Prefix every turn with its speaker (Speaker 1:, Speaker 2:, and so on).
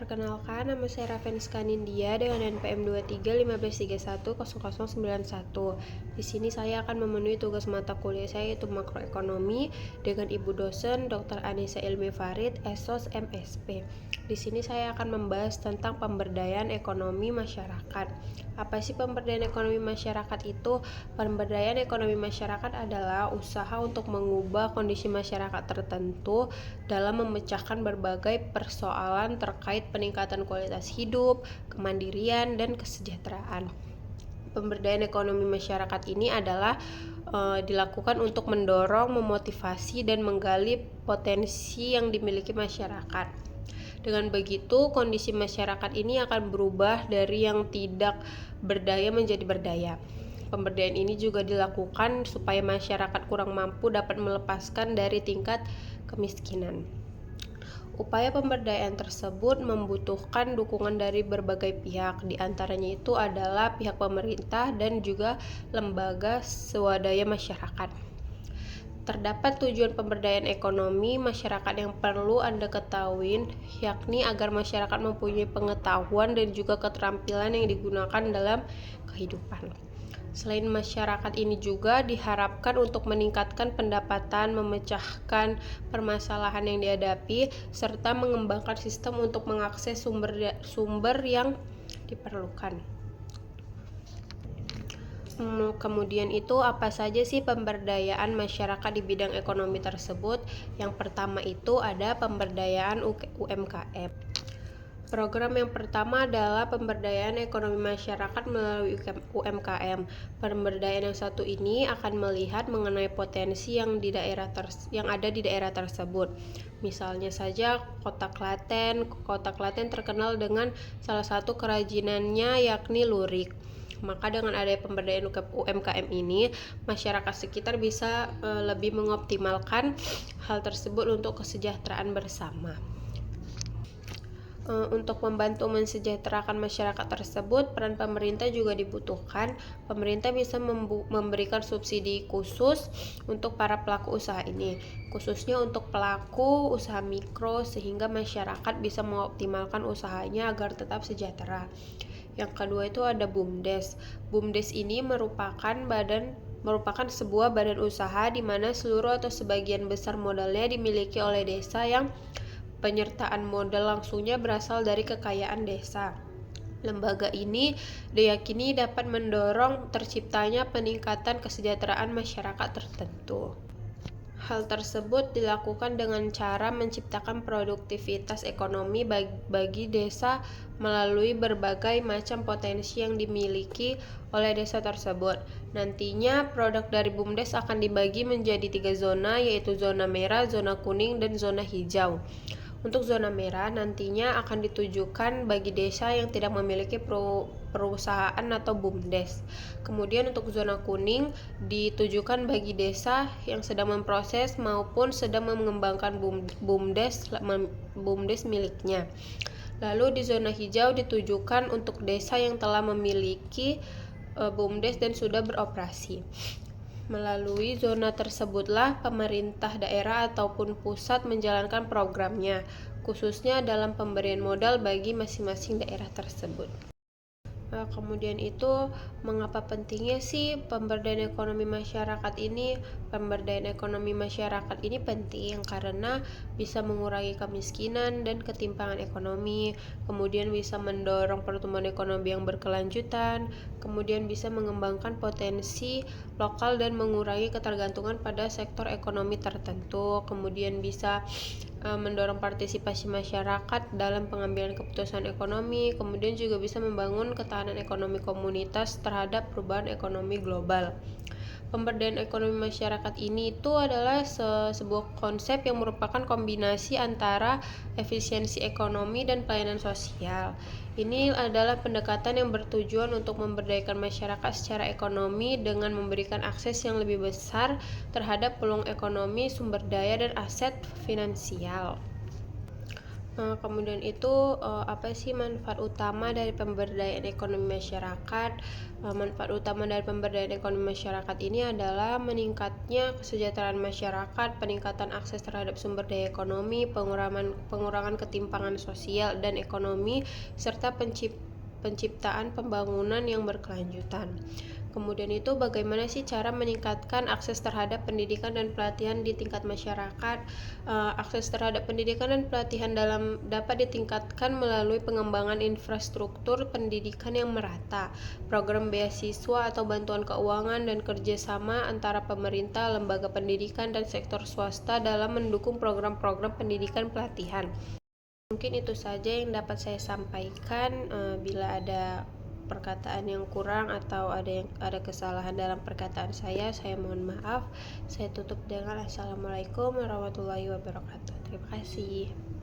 Speaker 1: Perkenalkan, nama saya Ravenska Nindya dengan NPM 2315310091. Di sini saya akan memenuhi tugas mata kuliah saya yaitu makroekonomi dengan Ibu dosen Dr. Anissa Ilmi Farid, SOS MSP. Di sini saya akan membahas tentang pemberdayaan ekonomi masyarakat. Apa sih pemberdayaan ekonomi masyarakat itu? Pemberdayaan ekonomi masyarakat adalah usaha untuk mengubah kondisi masyarakat tertentu dalam memecahkan berbagai persoalan terkait peningkatan kualitas hidup, kemandirian, dan kesejahteraan. Pemberdayaan ekonomi masyarakat ini adalah dilakukan untuk mendorong, memotivasi, dan menggali potensi yang dimiliki masyarakat. Dengan begitu, kondisi masyarakat ini akan berubah dari yang tidak berdaya menjadi berdaya. Pemberdayaan ini juga dilakukan supaya masyarakat kurang mampu dapat melepaskan dari tingkat kemiskinan. Upaya pemberdayaan tersebut membutuhkan dukungan dari berbagai pihak, di antaranya itu adalah pihak pemerintah dan juga lembaga swadaya masyarakat. Terdapat tujuan pemberdayaan ekonomi masyarakat yang perlu Anda ketahui, yakni agar masyarakat mempunyai pengetahuan dan juga keterampilan yang digunakan dalam kehidupan. Selain masyarakat ini juga diharapkan untuk meningkatkan pendapatan, memecahkan permasalahan yang dihadapi, serta mengembangkan sistem untuk mengakses sumber yang diperlukan. Kemudian itu apa saja sih pemberdayaan masyarakat di bidang ekonomi tersebut? Yang pertama itu ada pemberdayaan UMKM. Program yang pertama adalah pemberdayaan ekonomi masyarakat melalui UMKM. Pemberdayaan yang satu ini akan melihat mengenai potensi yang ada di daerah tersebut. Misalnya saja Kota Klaten. Kota Klaten terkenal dengan salah satu kerajinannya yakni lurik. Maka dengan adanya pemberdayaan UMKM ini, masyarakat sekitar bisa lebih mengoptimalkan hal tersebut untuk kesejahteraan bersama. Untuk membantu mensejahterakan masyarakat tersebut, peran pemerintah juga dibutuhkan. Pemerintah bisa memberikan subsidi khusus untuk para pelaku usaha ini, khususnya untuk pelaku usaha mikro, sehingga masyarakat bisa mengoptimalkan usahanya agar tetap sejahtera. Yang kedua itu ada BUMDes. BUMDes ini merupakan sebuah badan usaha di mana seluruh atau sebagian besar modalnya dimiliki oleh desa yang penyertaan modal langsungnya berasal dari kekayaan desa. Lembaga ini diyakini dapat mendorong terciptanya peningkatan kesejahteraan masyarakat tertentu. Hal tersebut dilakukan dengan cara menciptakan produktivitas ekonomi bagi desa melalui berbagai macam potensi yang dimiliki oleh desa tersebut. Nantinya produk dari BUMDes akan dibagi menjadi 3 zona, yaitu zona merah, zona kuning, dan zona hijau. Untuk zona merah nantinya akan ditujukan bagi desa yang tidak memiliki perusahaan atau BUMDes. Kemudian untuk zona kuning ditujukan bagi desa yang sedang memproses maupun sedang mengembangkan BUMDes miliknya. Lalu di zona hijau ditujukan untuk desa yang telah memiliki BUMDes dan sudah beroperasi. Melalui zona tersebutlah pemerintah daerah ataupun pusat menjalankan programnya, khususnya dalam pemberian modal bagi masing-masing daerah tersebut. Kemudian itu, mengapa pentingnya sih pemberdayaan ekonomi masyarakat ini? Pemberdayaan ekonomi masyarakat ini penting karena bisa mengurangi kemiskinan dan ketimpangan ekonomi, kemudian bisa mendorong pertumbuhan ekonomi yang berkelanjutan, kemudian bisa mengembangkan potensi lokal dan mengurangi ketergantungan pada sektor ekonomi tertentu, kemudian bisa mendorong partisipasi masyarakat dalam pengambilan keputusan ekonomi, kemudian juga bisa membangun ketahanan ekonomi komunitas terhadap perubahan ekonomi global. Pemberdayaan ekonomi masyarakat ini itu adalah sebuah konsep yang merupakan kombinasi antara efisiensi ekonomi dan pelayanan sosial. Ini adalah pendekatan yang bertujuan untuk memberdayakan masyarakat secara ekonomi dengan memberikan akses yang lebih besar terhadap peluang ekonomi, sumber daya, dan aset finansial. Kemudian itu, apa sih manfaat utama dari pemberdayaan ekonomi masyarakat? Manfaat utama dari pemberdayaan ekonomi masyarakat ini adalah meningkatnya kesejahteraan masyarakat, peningkatan akses terhadap sumber daya ekonomi, pengurangan ketimpangan sosial dan ekonomi, serta penciptaan pembangunan yang berkelanjutan. Kemudian itu bagaimana sih cara meningkatkan akses terhadap pendidikan dan pelatihan di tingkat masyarakat? Akses terhadap pendidikan dan pelatihan dapat ditingkatkan melalui pengembangan infrastruktur pendidikan yang merata, program beasiswa atau bantuan keuangan, dan kerjasama antara pemerintah, lembaga pendidikan, dan sektor swasta dalam mendukung program-program pendidikan pelatihan. Mungkin itu saja yang dapat saya sampaikan. Bila ada perkataan yang kurang atau ada kesalahan dalam perkataan saya mohon maaf. Saya tutup dengan assalamualaikum warahmatullahi wabarakatuh. Terima kasih.